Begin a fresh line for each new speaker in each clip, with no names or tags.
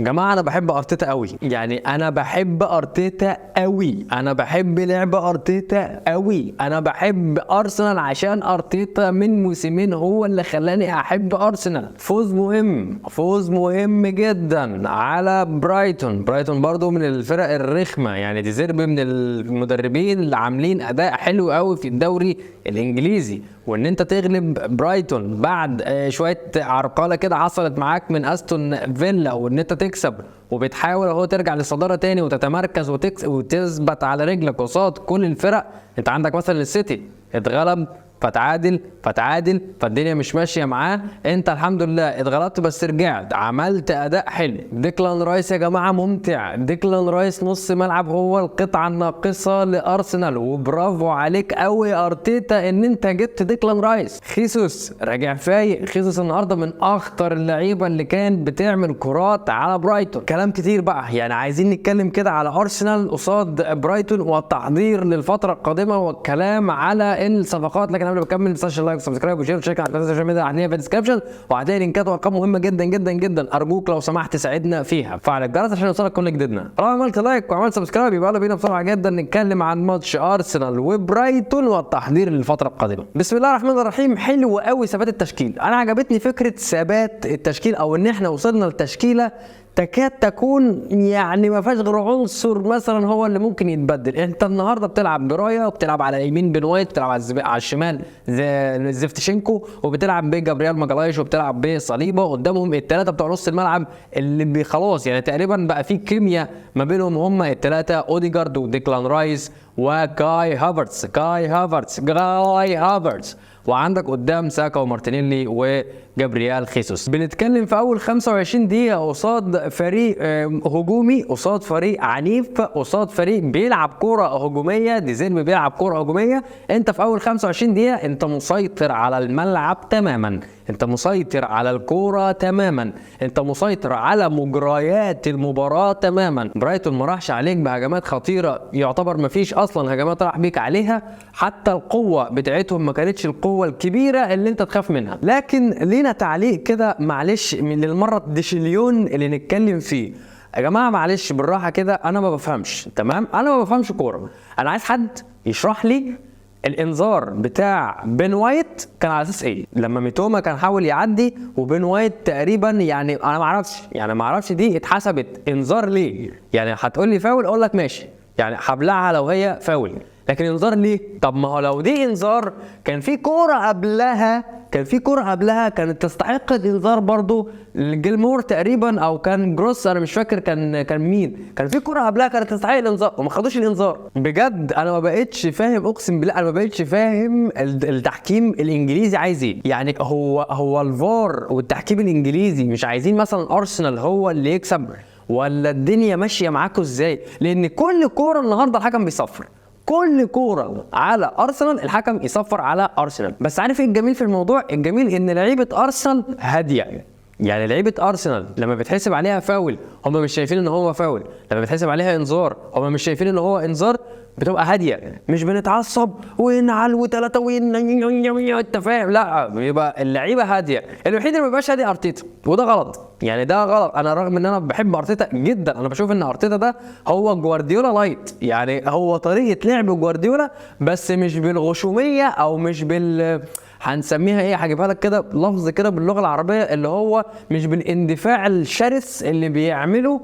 جماعه انا بحب ارتيتا قوي، يعني انا بحب ارتيتا قوي، انا بحب لعب ارتيتا قوي، انا بحب ارسنال عشان ارتيتا من موسمين هو اللي خلاني احب ارسنال. فوز مهم جدا على برايتون برضو من الفرق الرخمه، يعني دي زيربي من المدربين اللي عاملين اداء حلو قوي في الدوري الانجليزي، وان انت تغلب برايتون بعد شويه عرقله كده حصلت معاك من استون فيلا، وان انت تكسب وبتحاول اهو ترجع للصداره تاني وتتمركز وتثبت على رجلك قصاد كل الفرق. انت عندك مثلا السيتي اتغلب فتعادل فالدنيا مش ماشيه معاه، انت الحمد لله اتغلبت بس رجعت عملت اداء حلو. ديكلان رايس يا جماعه ممتع، ديكلان رايس نص ملعب هو القطعه الناقصه لارسنال، وبرافو عليك قوي يا ارتيتا ان انت جبت ديكلان رايس. خيسوس راجع فايق، خيسوس النهارده من اخطر اللعيبه اللي كان بتعمل كرات على برايتون. كلام كتير بقى، يعني عايزين نتكلم كده على ارسنال قصاد برايتون والتحضير للفتره القادمه والكلام على الصفقات، لكن قبل ما اكمل ما تنساش اللايك وسبسكرايب وشير وشارك على السوشيال ميديا هتلاقيها في الديسكربشن، وهتلاقي لينكات وارقام مهمه جدا جدا جدا، ارجوك لو سمحت ساعدنا فيها، فعل الجرس عشان يوصلك كل جديدنا. طالما عملت لايك وعملت سبسكرايب يبقى يلا بينا بسرعه جدا نتكلم عن ماتش ارسنال وبرايتون والتحضير للفتره القادمه. بسم الله الرحمن الرحيم. حلو قوي ثبات التشكيل، انا عجبتني فكره ثبات التشكيل، او ان احنا وصلنا لتشكيله تكاد تكون يعني ما فيهاش غير عنصر مثلا هو اللي ممكن يتبدل. انت النهارده بتلعب برايا، وبتلعب على اليمين بن وايت، بتلعب على الشمال زفتشينكو، وبتلعب بجابرييل ماجالايش، وبتلعب بصليبه، قدامهم الثلاثه بتوع نص الملعب اللي خلاص يعني تقريبا بقى في كيمياء ما بينهم، هم الثلاثه اوديجارد وديكلان رايس وكاي هافرتس، وعندك قدام ساكا ومارتينيلي وجابرييل خيسوس. بنتكلم في اول 25 دقيقه قصاد فريق هجومي، قصاد فريق عنيف، قصاد فريق بيلعب كره هجوميه، دي زيربي بيلعب كره هجوميه. انت في اول 25 دقيقه انت مسيطر على الملعب تماما، انت مسيطر على الكوره تماما، انت مسيطر على مجريات المباراه تماما. برايتون ما راحش عليك بهجمات خطيره، يعتبر ما فيش اصلا هجمات راح بيك عليها، حتى القوه بتاعتهم ما كانتش القوه الكبيره اللي انت تخاف منها. لكن لينا تعليق كده معلش من للمره الدشليون اللي نتكلم فيه. يا جماعه معلش بالراحه كده، انا ما بفهمش، تمام؟ انا ما بفهمش كوره، انا عايز حد يشرح لي الانذار بتاع بن وايت كان على اساس ايه؟ لما ميتوما كان حاول يعدي وبن وايت تقريبا، يعني انا ما اعرفش دي اتحسبت انذار ليه؟ يعني هتقول لي فاول اقول لك ماشي، يعني هبلعها لو هي فاول، لكن انذار ليه؟ طب ما هو لو دي انذار كان في كوره قبلها كانت تستحق الانذار برضو، جيلمور تقريبا او كان جروس، انا مش فاكر كان مين، كان في كوره قبلها كانت تستحق الانذار وما خدوش الانذار. بجد انا ما بقتش فاهم، اقسم بالله انا ما بقتش فاهم التحكيم الانجليزي عايز ايه. يعني هو الفار والتحكيم الانجليزي مش عايزين مثلا ارسنال هو اللي يكسب، ولا الدنيا ماشيه معاكم ازاي؟ لان كل كوره النهارده الحكم بيصفر، كل كوره على ارسنال الحكم يصفر على ارسنال. بس عارف ايه الجميل في الموضوع؟ الجميل ان لعيبه ارسنال هاديه، يعني لعيبه ارسنال لما بتحسب عليها فاول هم مش شايفين ان هو فاول، لما بتحسب عليها انذار هم مش شايفين ان هو انذار، بتبقى هاديه، مش بنتعصب ونعل وثلاثه انت فاهم، لا بيبقى اللعيبه هاديه. الوحيد اللي ما بيبقاش هادي ارتيتا، وده غلط، يعني ده غلط. انا رغم ان انا بحب ارتيتا جدا، انا بشوف ان ارتيتا ده هو جوارديولا لايت، يعني هو طريقه لعب جوارديولا بس مش بالغشوميه او مش بال هنسميها ايه، هجيبها لك كده لفظ كده باللغه العربيه، اللي هو مش بالاندفاع الشرس اللي بيعمله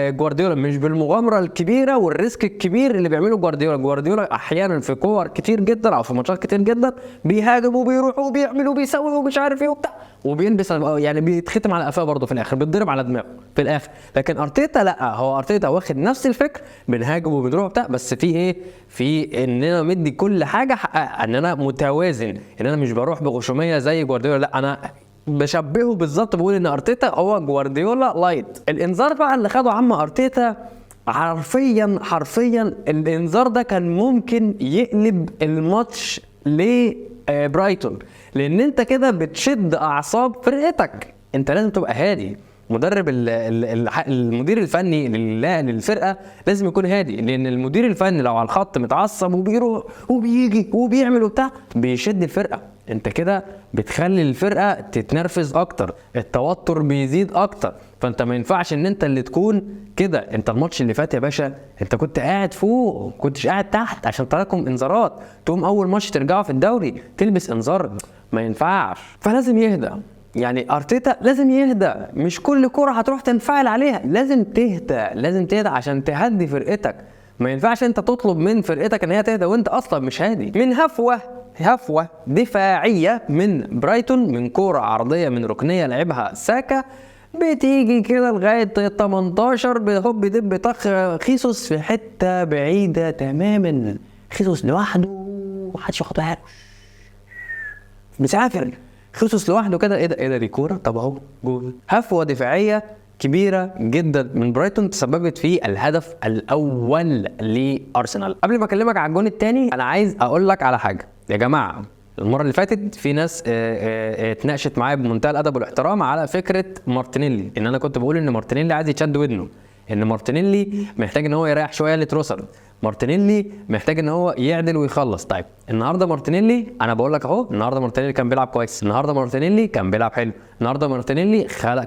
جوارديولا، مش بالمغامره الكبيره والريسك الكبير اللي بيعمله جوارديولا احيانا في كور كتير جدا او في ماتشات كتير جدا بيهاجم وبيروح وبيعمل وبيسوي ومش عارف ايه وبتاع، وبيلبس يعني بيتختم على قفاه برضه في الاخر، بيتضرب على دماغه في الاخر. لكن ارتيتا لا، هو ارتيتا واخد نفس الفكر، بنهاجم وبنروح بتاع، بس في ايه، في ان انا مدي كل حاجه حقها، ان انا متوازن، ان انا مش بروح بغشوميه زي جوارديولا، لا انا بشبهه بالظبط، بقول ان ارتيتا هو جوارديولا لايت. الانذار بقى اللي خده عم ارتيتا حرفيا الانذار ده كان ممكن يقلب الماتش لبرايتون، لان انت كده بتشد اعصاب فرقتك، انت لازم تبقى هادي، مدرب المدير الفني للفرقه لازم يكون هادي، لان المدير الفني لو على الخط متعصب وبيروح وبيجي وبيعمل وبتاع بيشد الفرقه، انت كده بتخلي الفرقه تتنرفز اكتر، التوتر بيزيد اكتر، فانت ما ينفعش ان انت اللي تكون كده. انت الماتش اللي فات يا باشا انت كنت قاعد فوق، كنتش قاعد تحت عشان تراكم انذارات، تقوم اول ماتش ترجعوا في الدوري تلبس انذار، ما ينفعش. فلازم يهدى، يعني ارتيتا لازم يهدى، مش كل كرة هتروح تنفعل عليها، لازم تهدى عشان تهدي فرقتك. ما ينفعش انت تطلب من فرقتك ان هي تهدى وانت اصلا مش هادي. من هفوة دفاعية من برايتون، من كرة عرضية من ركنية لعبها ساكا، بتيجي كده لغاية 18 بهوب دب طخ خيسوس في حتة بعيدة تماما، خيسوس لوحده محدش ياخد باله، مسافر خيسوس لوحده كده، ايه ده دي كورة، طب اهو جول. هفوة دفاعية كبيرة جدا من برايتون تسببت في الهدف الاول لارسنال. قبل ما اكلمك على الجون الثاني انا عايز اقول لك على حاجة يا جماعة. المرة اللي فاتت في ناس اتناقشت معايا بمنتهى الادب والاحترام على فكرة مارتينيلي، ان انا كنت بقول ان مارتينيلي عايز يتشد ودنه، ان مارتينيلي محتاج ان هو يريح شويه لتروسارد، مارتينيلي محتاج ان هو يعدل ويخلص. طيب النهارده مارتينيلي انا بقول لك اهو، النهارده مارتينيلي كان بيلعب كويس، النهارده مارتينيلي كان بيلعب حلو، النهارده مارتينيلي خلق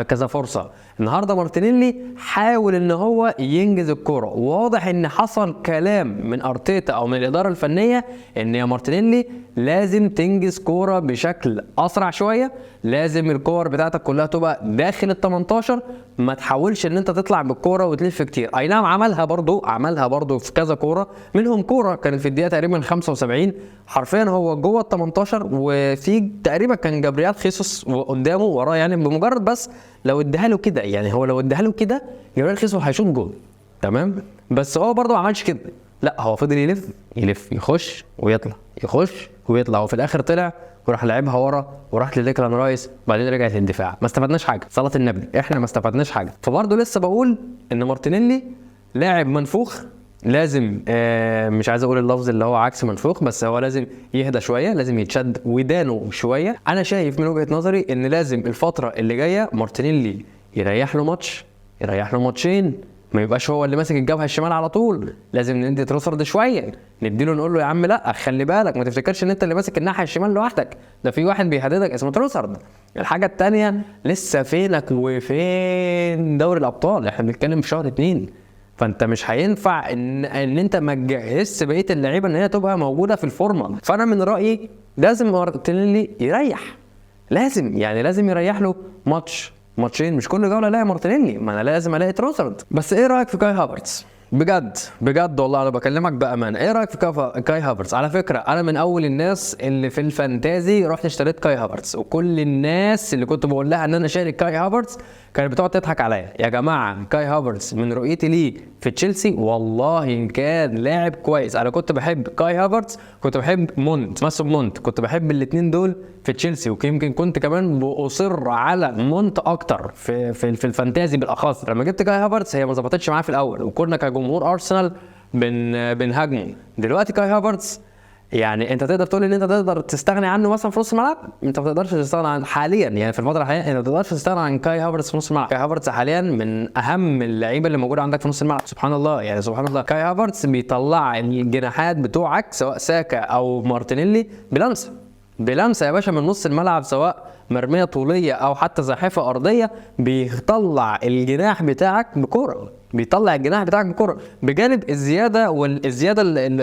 كذا فرصه، النهارده مارتينيلي حاول ان هو ينجز الكوره. واضح ان حصل كلام من ارتيتا او من الاداره الفنيه ان يا مارتينيلي لازم تنجز كوره بشكل اسرع شويه، لازم الكور بتاعتك كلها تبقى داخل ال18، ما تحاولش ان انت تطلع بالكوره وتلف كتير. اي نعم عملها برضو في كذا كوره، منهم كوره كانت في الدقيقه تقريبا 75 حرفيا هو جوه ال18 وفي تقريبا كان جابريال خيسوس قدامه وراه، يعني بمجرد بس لو اداها له كده، يعني هو لو اداها له كده جابريال خيسوس هيشوط جول تمام، بس هو برضو ما عملش كده، لا هو فضل يلف يخش ويطلع وفي الاخر طلع وراح لعبها ورا وراح لديكلان رايس، بعدين رجعت للدفاع. ما استفدناش حاجه، صلاه النبي احنا ما استفدناش حاجه. فبرضه لسه بقول ان مارتينيلي لاعب منفوخ، لازم مش عايز اقول اللفظ اللي هو عكس منفوخ، بس هو لازم يهدى شويه، لازم يتشد ودانه شويه. انا شايف من وجهه نظري ان لازم الفتره اللي جايه مارتينيلي يريح له ماتش، يريح له ماتشين، ما يبقاش هو اللي ماسك الجبهه الشمال على طول، لازم ندي تروسارد شويه، نديله نقول له يا عم لا خلي بالك، ما تفتكرش ان انت اللي ماسك الناحيه الشمال لوحدك، ده في واحد بيهددك اسمه تروسارد. الحاجه الثانيه لسه فينك وفين دوري الابطال، احنا بنتكلم في شهر 2، فانت مش هينفع ان انت ما تجهزش بقيه اللعيبه ان هي تبقى موجوده في الفورمه. فانا من رايي لازم مارتينيلي يريح، لازم يريح له ماتشين، مش كل جوله الاقي مارتينيلي، ما انا لازم الاقي تروسارد. بس ايه رايك في كاي هافرتز؟ بجد والله انا بكلمك بامانه، ايه رايك في كاي هافرتز؟ على فكره انا من اول الناس اللي في الفانتازي رحت اشتريت كاي هافرتز، وكل الناس اللي كنت بقول لها ان انا شاري كاي هافرتز كانت بتقعد تضحك عليا. يا جماعه كاي هافرتز من رؤيتي ليه في تشيلسي والله ان كان لاعب كويس، انا كنت بحب كاي هافرتز، كنت بحب مونت، كنت بحب الاثنين دول في تشيلسي، ويمكن كنت كمان بأصر على مونت اكتر في الفانتازي بالاخص. لما جبت كاي هافرتز هي ما ظبطتش معاه في الاول، وكنا كجمهور ارسنال بنهاجمه. دلوقتي كاي هافرتز يعني انت تقدر تقول ان انت تقدر تستغني عنه مثلا في نص الملعب، انت ما تقدرش تستغنى عن حاليا، يعني في الفتره الحاليه انت ما تقدرش تستغنى عن كاي هافرتز في نص الملعب. كاي هافرتز حاليا من اهم اللعيبه اللي موجوده عندك في نص الملعب، سبحان الله يعني سبحان الله. كاي هافرتز بيطلع الجناحات بتوعك سواء ساكا او مارتينيلي بلمسه يا باشا من نص الملعب، سواء مرميه طوليه او حتى زاحفه ارضيه، بيطلع الجناح بتاعك بكره، بجانب الزياده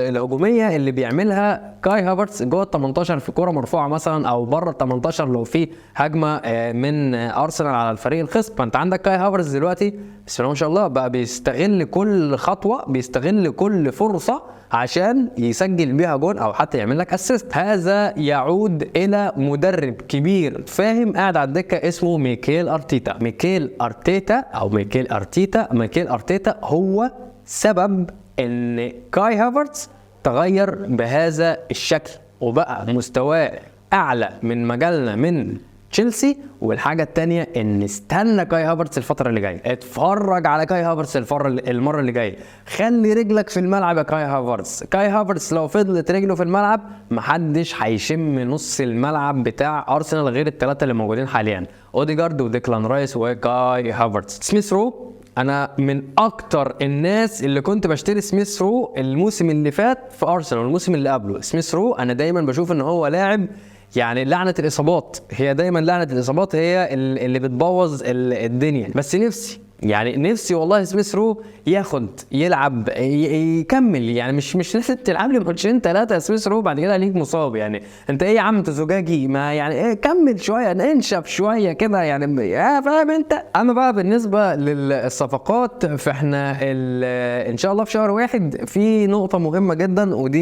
الهجوميه اللي بيعملها كاي هافرتز جوه ال 18 في كوره مرفوعه مثلا، او بره ال 18 لو في هجمه من ارسنال على الفريق الخصم. فانت عندك كاي هافرتز دلوقتي بسم الله ما شاء الله بقى بيستغل كل خطوه، بيستغل كل فرصه عشان يسجل بيها جون او حتى يعمل لك اسيست. هذا يعود الى مدرب كبير فاهم قاعد على الدكه اسمه ميكيل ارتيتا هو سبب ان كاي هافرتز تغير بهذا الشكل وبقى مستواه اعلى من مجالنا من تشيلسي. والحاجه الثانيه ان استنى كاي هافرتز الفتره اللي جايه، اتفرج على كاي هافرتز المره اللي جايه، خلي رجلك في الملعب يا كاي هافرتز لو فضلت رجله في الملعب محدش هيشم نص الملعب بتاع ارسنال غير الثلاثه اللي موجودين حاليا، اوديجارد وديكلان رايس وكاي هافرتز. سميث رو انا من اكتر الناس اللي كنت بشتري سميث رو الموسم اللي فات في ارسنال والموسم اللي قبله. سميث رو انا دايما بشوف ان هو لاعب يعني لعنة الإصابات، هي دايما لعنة الإصابات هي اللي بتبوظ الدنيا. بس نفسي والله سميث رو ياخد يلعب يكمل، يعني مش لسه تلعب لي ماتشين 3 يا سميث رو بعد كده ليك مصاب. يعني انت ايه يا عم انت زجاجي، ما يعني ايه كمل شويه انشف شويه كده يعني فاهم انت. اما بقى بالنسبه للصفقات فاحنا ان شاء الله في شهر 1 في نقطه مهمه جدا، ودي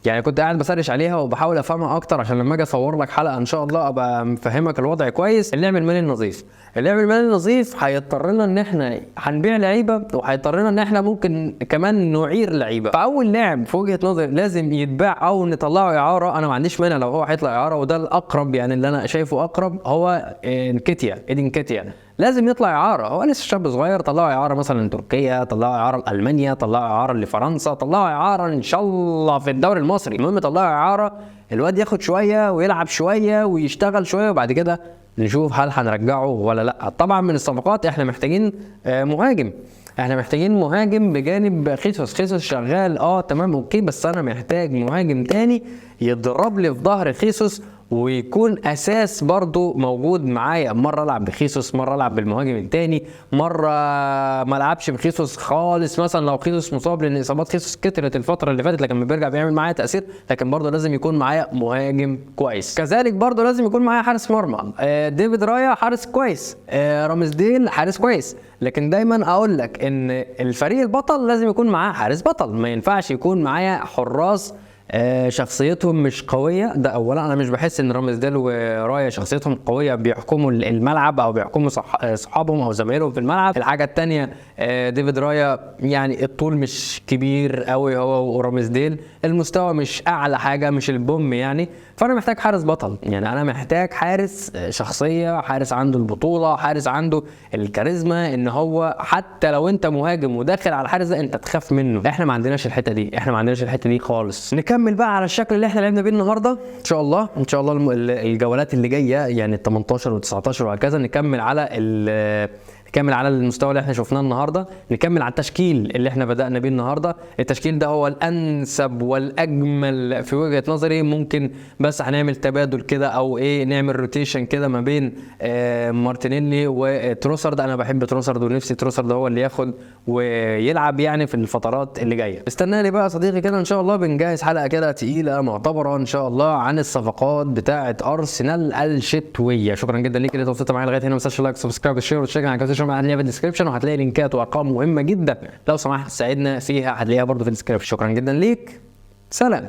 يعني كنت قاعد بسرش عليها وبحاول افهمها اكتر عشان لما اجي اصور لك حلقه ان شاء الله ابقى مفهمك الوضع كويس. اللعب المالي النظيف، اللعب المالي النظيف هيضطر لنا ان احنا هنبيع لعيبه، وهيضطر لنا ان احنا ممكن كمان نعير لعيبه. فاول لاعب في وجهه نظري لازم يتباع او نطلعه اعاره، انا ما عنديش مانع لو هو هيطلع اعاره، وده الاقرب يعني اللي انا شايفه اقرب هو ايدين كيتيا. لازم يطلع اعاره، هو لسه شاب صغير، طلعوا اعاره مثلا تركيا، طلعوا اعاره لالمانيا، طلعوا اعاره لفرنسا، طلعوا اعاره ان شاء الله في الدوري المصري. المهم طلعوا اعاره الواد ياخد شويه ويلعب شويه ويشتغل شويه، وبعد كده نشوف هل هنرجعه ولا لا. طبعا من الصفقات احنا محتاجين مهاجم، احنا محتاجين مهاجم بجانب خيسوس شغال تمام اوكي، بس انا محتاج مهاجم تاني يضرب لي في ظهر خيسوس ويكون اساس برضو موجود معايا. مره العب بخيسوس، مره العب بالمهاجم التاني، مره ما العبش بخيسوس خالص مثلا لو خيسوس مصاب، لان اصابات خيسوس كترت الفتره اللي فاتت، لكن لما بيرجع بيعمل معايا تاثير. لكن برضو لازم يكون معايا مهاجم كويس. كذلك برضو لازم يكون معايا حارس مرمى. ديفيد رايا حارس كويس، رامزديل حارس كويس، لكن دايما اقول لك ان الفريق البطل لازم يكون معاه حارس بطل. ما ينفعش يكون معايا حراس شخصيتهم مش قويه. ده اولا انا مش بحس ان رامزديل ورايا شخصيتهم قويه بيحكموا الملعب او بيحكموا صحابهم او زمايلهم في الملعب. الحاجه الثانيه ديفيد رايا يعني الطول مش كبير قوي هو ورامزديل، المستوى مش اعلى حاجه، مش البوم يعني. فانا محتاج حارس بطل، يعني انا محتاج حارس شخصيه، حارس عنده البطوله، حارس عنده الكاريزما، ان هو حتى لو انت مهاجم وداخل على الحارس ده انت تخاف منه. احنا ما عندناش الحته دي، خالص. نكمل بقى على الشكل اللي احنا لعبنا بيه النهارده ان شاء الله الجولات اللي جايه يعني 18 و19 وهكذا، نكمل على المستوى اللي احنا شفناه النهارده، نكمل على التشكيل اللي احنا بدأنا بيه النهارده. التشكيل ده هو الانسب والاجمل في وجهة نظري. ممكن بس هنعمل تبادل كده او نعمل روتيشن كده ما بين مارتينيلي وتروسارد. انا بحب تروسارد ونفسي تروسارد هو اللي ياخد ويلعب يعني في الفترات اللي جايه. استنى لي بقى يا صديقي كده، ان شاء الله بنجهز حلقه كده تقيله معتبره ان شاء الله عن الصفقات بتاعه ارسنال الشتويه. شكرا جدا ليك اللي توصلت معايا لغايه هنا. ما تنساش لايك سبسكرايب وشير وتشيك على الكونتنت هتلاقيها في الديسكربشن، وهتلاقي لينكات وارقام مهمه جدا لو سمحت تساعدنا فيها هتلاقيها برضو في الديسكربشن. شكرا جدا ليك، سلام.